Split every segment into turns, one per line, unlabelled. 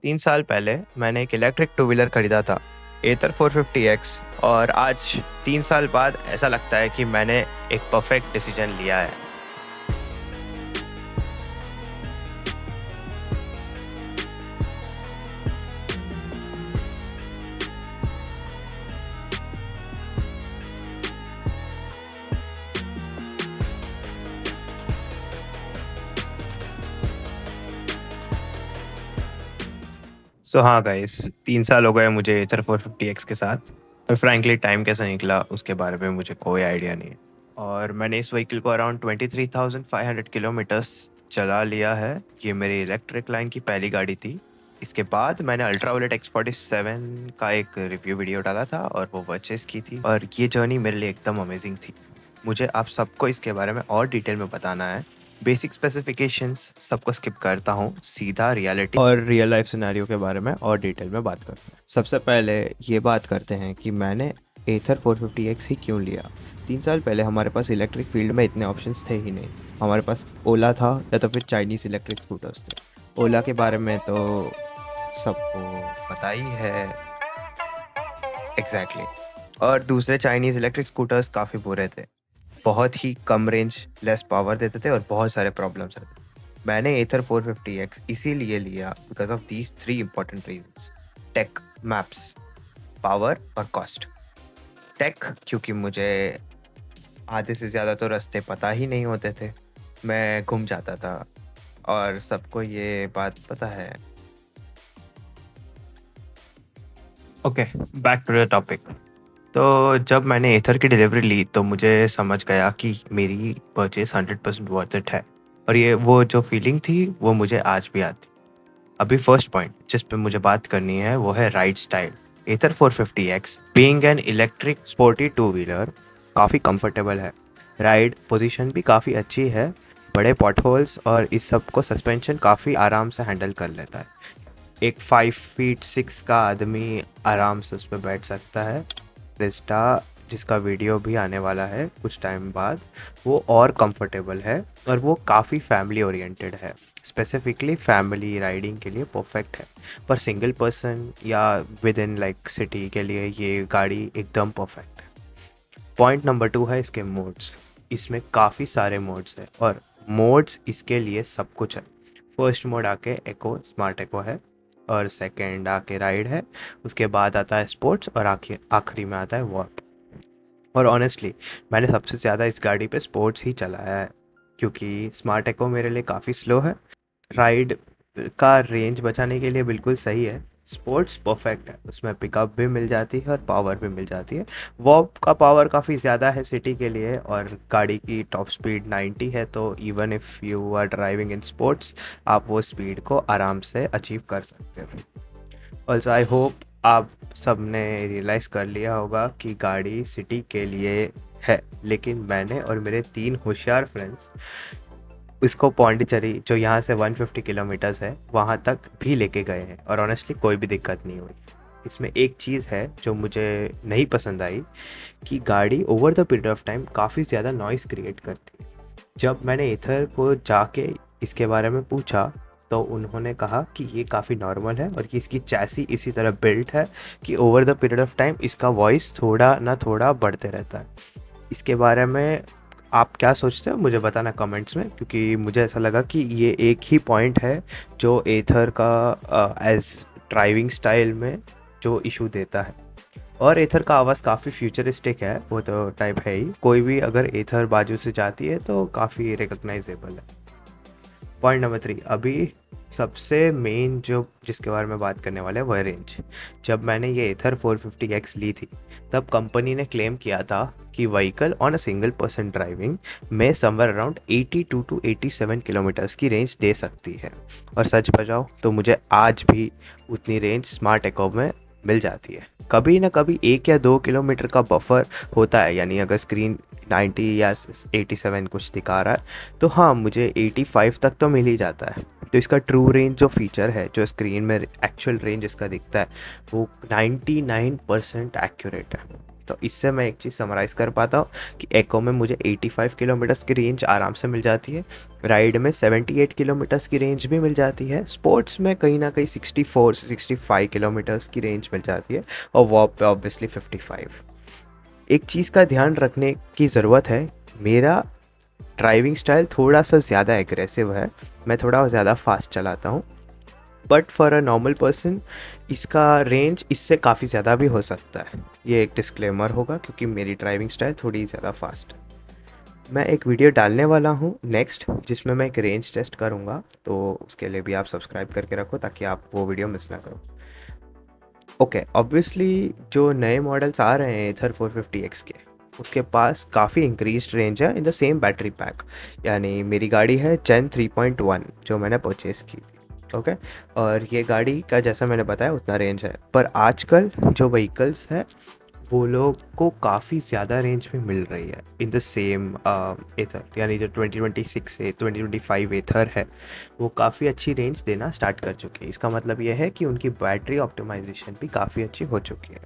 3 साल पहले मैंने एक इलेक्ट्रिक टू व्हीलर खरीदा था, एथर 450X। और आज 3 साल बाद ऐसा लगता है कि मैंने एक परफेक्ट डिसीजन लिया है। सो हाँ गाइस, 3 साल हो गए मुझे एथर 450X के साथ। और फ्रैंकली टाइम कैसे निकला उसके बारे में मुझे कोई आइडिया नहीं है। और मैंने इस व्हीकल को अराउंड 23,500 किलोमीटर्स चला लिया है। ये मेरी इलेक्ट्रिक लाइन की पहली गाड़ी थी। इसके बाद मैंने अल्ट्रावायलेट X47 का एक रिव्यू वीडियो डाला था और वो परचेज़ की थी, और ये जर्नी मेरे लिए एकदम अमेजिंग थी। मुझे आप सबको इसके बारे में और डिटेल में बताना है। बेसिक स्पेसिफिकेशंस सबको स्किप करता हूँ, सीधा रियलिटी और रियल लाइफ सिनेरियो के बारे में और डिटेल में बात करते हैं। सबसे पहले ये बात करते हैं कि मैंने एथर 450X ही क्यों लिया। 3 साल पहले हमारे पास इलेक्ट्रिक फील्ड में इतने ऑप्शंस थे ही नहीं। हमारे पास ओला था या तो फिर चाइनीज़ इलेक्ट्रिक स्कूटर्स थे। ओला के बारे में तो सबको पता ही है। एग्जैक्टली और दूसरे चाइनीज़ इलेक्ट्रिक स्कूटर्स काफ़ी बुरे थे। बहुत ही कम रेंज, लेस पावर देते थे और बहुत सारे प्रॉब्लम्स रहते थे। मैंने एथर 450X इसीलिए लिया because of these 3 important reasons: tech, maps, power और कॉस्ट। टेक क्योंकि मुझे आधे से ज़्यादा तो रास्ते पता ही नहीं होते थे, मैं घूम जाता था, और सबको ये बात पता है। Okay, back to the topic. तो जब मैंने एथर की डिलीवरी ली तो मुझे समझ गया कि मेरी परचेस 100% वर्थ इट है। और ये वो जो फीलिंग थी वो मुझे आज भी आती। अभी फर्स्ट पॉइंट जिस पे मुझे बात करनी है वो है ride style. Ather 450X being an electric sporty two wheeler काफ़ी कंफर्टेबल है। राइड पोजीशन भी काफ़ी अच्छी है। बड़े पॉटहोल्स और इस सब को सस्पेंशन काफ़ी आराम से हैंडल कर लेता है। एक 5 फीट 6 का आदमी आराम से उस पर बैठ सकता है। क्रिस्टा, जिसका वीडियो भी आने वाला है कुछ टाइम बाद, वो और कंफर्टेबल है और वो काफ़ी फैमिली ओरिएंटेड है। स्पेसिफिकली फैमिली राइडिंग के लिए परफेक्ट है। पर सिंगल पर्सन या विद इन लाइक सिटी के लिए ये गाड़ी एकदम परफेक्ट है। पॉइंट नंबर 2 है इसके मोड्स। इसमें काफ़ी सारे मोड्स हैं और मोड्स इसके लिए सब कुछ है। फर्स्ट मोड आके एको, स्मार्ट एको है। और सेकंड आके राइड है। उसके बाद आता है स्पोर्ट्स और आखिरी में आता है वॉर्प। और ऑनेस्टली मैंने सबसे ज़्यादा इस गाड़ी पे स्पोर्ट्स ही चलाया है, क्योंकि स्मार्ट एको मेरे लिए काफ़ी स्लो है। राइड का रेंज बचाने के लिए बिल्कुल सही है। स्पोर्ट्स परफेक्ट है, उसमें पिकअप भी मिल जाती है और पावर भी मिल जाती है। वॉप का पावर काफ़ी ज़्यादा है सिटी के लिए, और गाड़ी की टॉप स्पीड 90 है, तो even if you are driving in sports आप वो स्पीड को आराम से अचीव कर सकते हो। ऑल्सो आई होप आप सब ने रियलाइज़ कर लिया होगा कि गाड़ी सिटी के लिए है, लेकिन मैंने और मेरे 3 होशियार फ्रेंड्स इसको पौंडीचेरी, जो यहाँ से 150 किलोमीटर्स है, वहाँ तक भी लेके गए हैं और ऑनेस्टली कोई भी दिक्कत नहीं हुई। इसमें एक चीज़ है जो मुझे नहीं पसंद आई, कि गाड़ी over the period of time काफ़ी ज़्यादा नॉइज़ क्रिएट करती है। जब मैंने एथर को जाके इसके बारे में पूछा तो उन्होंने कहा कि ये काफ़ी नॉर्मल है और कि इसकी चैसी इसी तरह बिल्ट है कि over the period of time इसका वॉइस थोड़ा ना थोड़ा बढ़ते रहता है। इसके बारे में आप क्या सोचते हो मुझे बताना कमेंट्स में, क्योंकि मुझे ऐसा लगा कि ये एक ही पॉइंट है जो एथर का एज ड्राइविंग स्टाइल में जो इशू देता है। और एथर का आवाज़ काफ़ी फ्यूचरिस्टिक है, वो तो टाइप है ही। कोई भी अगर एथर बाजू से जाती है तो काफ़ी रिकग्नाइजेबल है। पॉइंट नंबर 3, अभी सबसे मेन जो जिसके बारे में बात करने वाले हैं वो है रेंज। जब मैंने ये एथर 450X ली थी तब कंपनी ने क्लेम किया था कि vehicle on a single person driving में समवेयर अराउंड 82 टू 87 किलोमीटर्स की रेंज दे सकती है। और सच बजाओ तो मुझे आज भी उतनी रेंज स्मार्ट एको में मिल जाती है। कभी ना कभी 1 या 2 किलोमीटर का बफर होता है, यानी अगर स्क्रीन 90 या 87 कुछ दिखा रहा है तो हाँ, मुझे 85 तक तो मिल ही जाता है। तो इसका ट्रू रेंज जो फीचर है, जो स्क्रीन में एक्चुअल रेंज इसका दिखता है, वो 99% एक्यूरेट है। तो इससे मैं एक चीज़ समराइज़ कर पाता हूँ कि एको में मुझे 85 किलोमीटर्स की रेंज आराम से मिल जाती है, राइड में 78 किलोमीटर्स की रेंज भी मिल जाती है, स्पोर्ट्स में कहीं न कहीं 64 से 65 किलोमीटर्स की रेंज मिल जाती है और वॉक पे ऑब्वियसली 55। एक चीज़ का ध्यान रखने की ज़रूरत है, मेरा ड्राइविंग स्टाइल थोड़ा-सा ज़्यादा एग्रेसिव है, मैं थोड़ा ज़्यादा फास्ट चलाता हूँ। But for a normal person इसका रेंज इससे काफ़ी ज़्यादा भी हो सकता है। ये एक डिस्क्लेमर होगा क्योंकि मेरी ड्राइविंग स्टाइल थोड़ी ज़्यादा फास्ट है। मैं एक वीडियो डालने वाला हूँ नेक्स्ट जिसमें मैं एक रेंज टेस्ट करूँगा, तो उसके लिए भी आप सब्सक्राइब करके रखो ताकि आप वो वीडियो मिस ना करो। ओके, ऑब्वियसली जो नए मॉडल्स आ रहे हैं एथर 450X के, उसके पास काफ़ी इंक्रीज्ड रेंज है in the same battery pack. यानी मेरी गाड़ी है जेन 3.1 जो मैंने परचेज़ की थी, ओके। और ये गाड़ी का जैसा मैंने बताया उतना रेंज है, पर आजकल जो व्हीकल्स है वो लोग को काफ़ी ज़्यादा रेंज में मिल रही है इन द सेम एथर। यानी जो 2026 से 2025 एथर है वो काफ़ी अच्छी रेंज देना स्टार्ट कर चुकी है। इसका मतलब ये है कि उनकी बैटरी ऑप्टिमाइजेशन भी काफ़ी अच्छी हो चुकी है।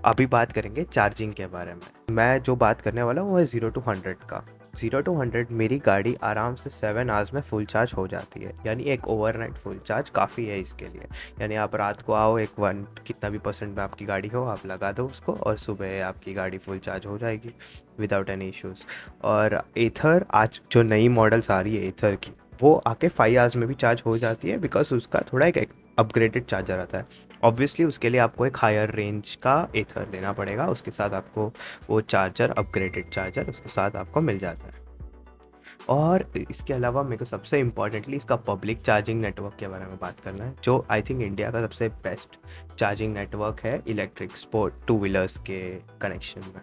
अभी बात करेंगे चार्जिंग के बारे में। मैं जो बात करने वाला हूँ वो है 0 to 100 का। 0 to 100 मेरी गाड़ी आराम से 7 आवर्स में फुल चार्ज हो जाती है, यानी एक ओवरनाइट फुल चार्ज काफ़ी है इसके लिए। यानी आप रात को आओ, एक 1 कितना भी परसेंट में आपकी गाड़ी हो आप लगा दो उसको और सुबह आपकी गाड़ी फुल चार्ज हो जाएगी विदाउट एनी इश्यूज़। और एथर आज जो नई मॉडल्स आ रही है एथर की, वो आके 5 आवर्स में भी चार्ज हो जाती है बिकॉज़ उसका थोड़ा एक अपग्रेडेड चार्जर आता है। ऑब्वियसली उसके लिए आपको एक हायर रेंज का एथर लेना पड़ेगा, उसके साथ आपको वो चार्जर, अपग्रेडेड चार्जर उसके साथ आपको मिल जाता है। और इसके अलावा मेरे को सबसे इम्पॉर्टेंटली इसका पब्लिक चार्जिंग नेटवर्क के बारे में बात करना है, जो आई थिंक इंडिया का सबसे बेस्ट चार्जिंग नेटवर्क है इलेक्ट्रिक स्पोर्ट टू व्हीलर्स के कनेक्शन में।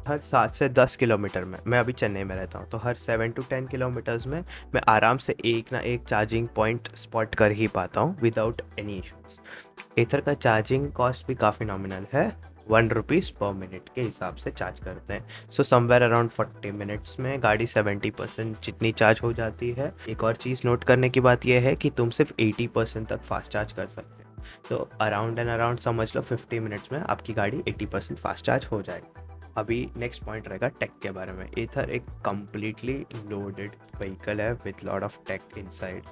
हर 7 से 10 किलोमीटर में, मैं अभी चेन्नई में रहता हूँ, तो हर 7 to 10 किलोमीटर्स में मैं आराम से एक ना एक चार्जिंग पॉइंट स्पॉट कर ही पाता हूँ विदाउट एनी इश्यूज़। एथर का चार्जिंग कॉस्ट भी काफ़ी नॉमिनल है, 1 रुपीज़ पर मिनट के हिसाब से चार्ज करते हैं। सो समवेयर अराउंड 40 मिनट्स में गाड़ी 70% जितनी चार्ज हो जाती है। एक और चीज़ नोट करने की बात यह है कि तुम सिर्फ 80% तक फास्ट चार्ज कर सकते हो, तो अराउंड एंड अराउंड समझ लो 50 मिनट्स में आपकी गाड़ी 80% फास्ट चार्ज हो जाएगी। अभी नेक्स्ट पॉइंट रहेगा टेक के बारे में। एथर एक कम्प्लीटली लोडेड व्हीकल है with lot of tech inside.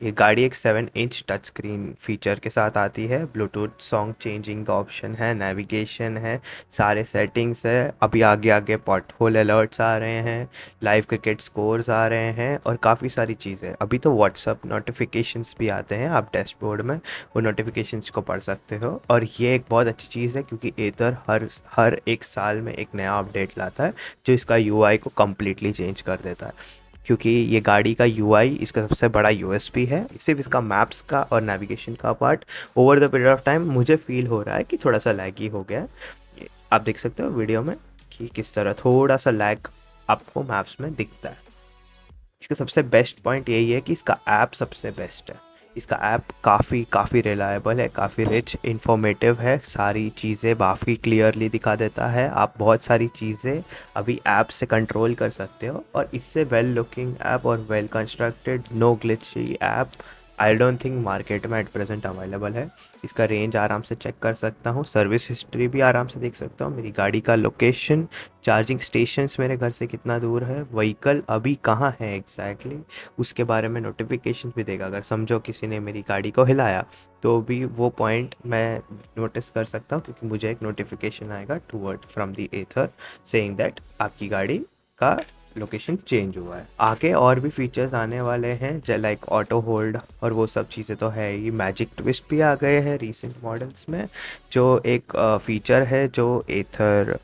ये गाड़ी एक 7 इंच टच स्क्रीन फीचर के साथ आती है, ब्लूटूथ सॉन्ग चेंजिंग का ऑप्शन है, नेविगेशन है, सारे सेटिंग्स है। अभी आगे आगे पॉट होल अलर्ट्स आ रहे हैं, लाइव क्रिकेट स्कोर्स आ रहे हैं और काफ़ी सारी चीज़ें। अभी तो व्हाट्सअप नोटिफिकेशंस भी आते हैं, आप डैशबोर्ड में वो नोटिफिकेशंस को पढ़ सकते हो। और ये एक बहुत अच्छी चीज़ है क्योंकि एथर हर एक साल में एक नया अपडेट लाता है जो इसका यूआई को कम्प्लीटली चेंज कर देता है। क्योंकि ये गाड़ी का यूआई इसका सबसे बड़ा यूएसपी है। सिर्फ इसका मैप्स का और नेविगेशन का part over the period of time मुझे फील हो रहा है कि थोड़ा सा लैगी हो गया है। आप देख सकते हो वीडियो में कि किस तरह थोड़ा सा लैग आपको मैप्स में दिखता है। इसका सबसे बेस्ट पॉइंट यही है कि इसका ऐप सबसे बेस्ट है। इसका ऐप काफ़ी रिलायबल है, काफ़ी रिच इन्फॉर्मेटिव है, सारी चीज़ें काफ़ी क्लियरली दिखा देता है। आप बहुत सारी चीज़ें अभी ऐप से कंट्रोल कर सकते हो और इससे वेल लुकिंग ऐप और well constructed no glitchy app I don't think market में एट प्रेजेंट अवेलेबल है। इसका रेंज आराम से चेक कर सकता हूँ, सर्विस हिस्ट्री भी आराम से देख सकता हूँ, मेरी गाड़ी का लोकेशन, चार्जिंग स्टेशंस मेरे घर से कितना दूर है, व्हीकल अभी कहाँ है एग्जैक्टली उसके बारे में नोटिफिकेशन भी देगा। अगर समझो किसी ने मेरी गाड़ी को हिलाया तो भी वो पॉइंट मैं नोटिस कर सकता हूँ क्योंकि मुझे एक नोटिफिकेशन आएगा toward from the Ather saying that आपकी गाड़ी का लोकेशन चेंज हुआ है। आगे और भी फीचर्स आने वाले हैं लाइक ऑटो होल्ड और वो सब चीज़ें तो है ही। मैजिक ट्विस्ट भी आ गए हैं रिसेंट मॉडल्स में, जो एक फीचर है जो एथर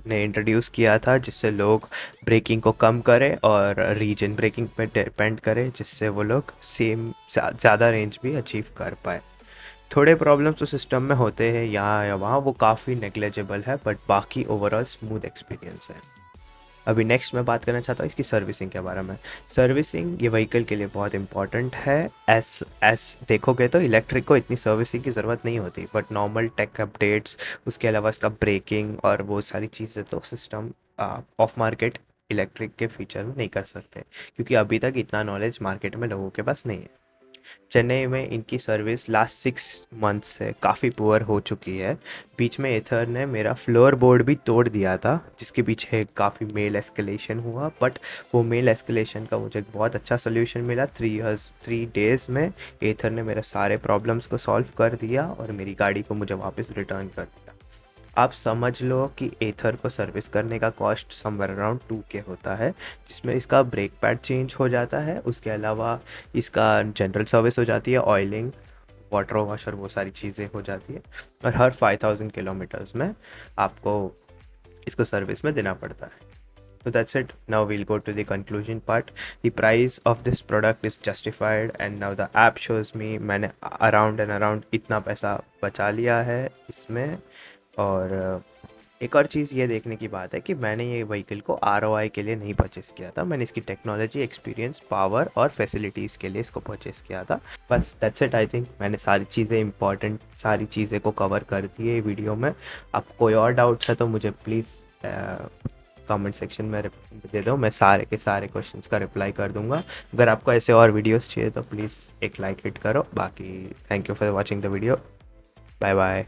ने इंट्रोड्यूस किया था जिससे लोग ब्रेकिंग को कम करें और रीजन ब्रेकिंग पे डिपेंड करें, जिससे वो लोग सेम ज़्यादा रेंज भी अचीव कर पाए। थोड़े प्रॉब्लम्स तो सिस्टम में होते हैं यहाँ या वहाँ, वो काफ़ी नेग्लेजिबल है बट बाकी ओवरऑल स्मूथ एक्सपीरियंस है। अभी नेक्स्ट मैं बात करना चाहता हूँ इसकी सर्विसिंग के बारे में। सर्विसिंग ये व्हीकल के लिए बहुत इंपॉर्टेंट है। एस देखोगे तो इलेक्ट्रिक को इतनी सर्विसिंग की ज़रूरत नहीं होती, बट नॉर्मल टेक अपडेट्स, उसके अलावा इसका ब्रेकिंग और वो सारी चीज़ें तो सिस्टम ऑफ मार्केट इलेक्ट्रिक के फीचर में नहीं कर सकते क्योंकि अभी तक इतना नॉलेज मार्केट में लोगों के पास नहीं है। चेन्नई में इनकी सर्विस लास्ट 6 मंथ्स से काफ़ी पुअर हो चुकी है। बीच में एथर ने मेरा फ्लोर बोर्ड भी तोड़ दिया था, जिसके पीछे काफ़ी मेल एस्केलेशन हुआ, बट वो मेल एस्केलेशन का मुझे बहुत अच्छा सोल्यूशन मिला। 3 डेज़ में एथर ने मेरे सारे प्रॉब्लम्स को सॉल्व कर दिया और मेरी गाड़ी को मुझे वापस रिटर्न कर दिया। आप समझ लो कि एथर को सर्विस करने का कॉस्ट समवेयर अराउंड 2K होता है, जिसमें इसका ब्रेक पैड चेंज हो जाता है, उसके अलावा इसका जनरल सर्विस हो जाती है, ऑयलिंग, वाटर वॉशर, वो सारी चीज़ें हो जाती है, और हर 5000 किलोमीटर्स में आपको इसको सर्विस में देना पड़ता है। So that's it. Now we'll go to the conclusion part. The price of this product is justified and now the app shows me मैंने around and around इतना पैसा बचा लिया है इसमें। और एक और चीज़ ये देखने की बात है कि मैंने ये व्हीकल को ROI के लिए नहीं परचेज़ किया था, मैंने इसकी टेक्नोलॉजी, एक्सपीरियंस, पावर और फैसिलिटीज़ के लिए इसको परचेज़ किया था। बस दैट्स इट। आई थिंक मैंने सारी चीज़ें इंपॉर्टेंट सारी चीज़ें को कवर कर दी है वीडियो में। आपको कोई और डाउट्स है तो मुझे प्लीज़ कमेंट सेक्शन में दे दो, मैं सारे के सारे क्वेश्चंस का रिप्लाई कर दूंगा। अगर आपको ऐसे और वीडियोस चाहिए तो प्लीज़ एक लाइक हिट करो। बाकी thank you for watching the video. Bye bye.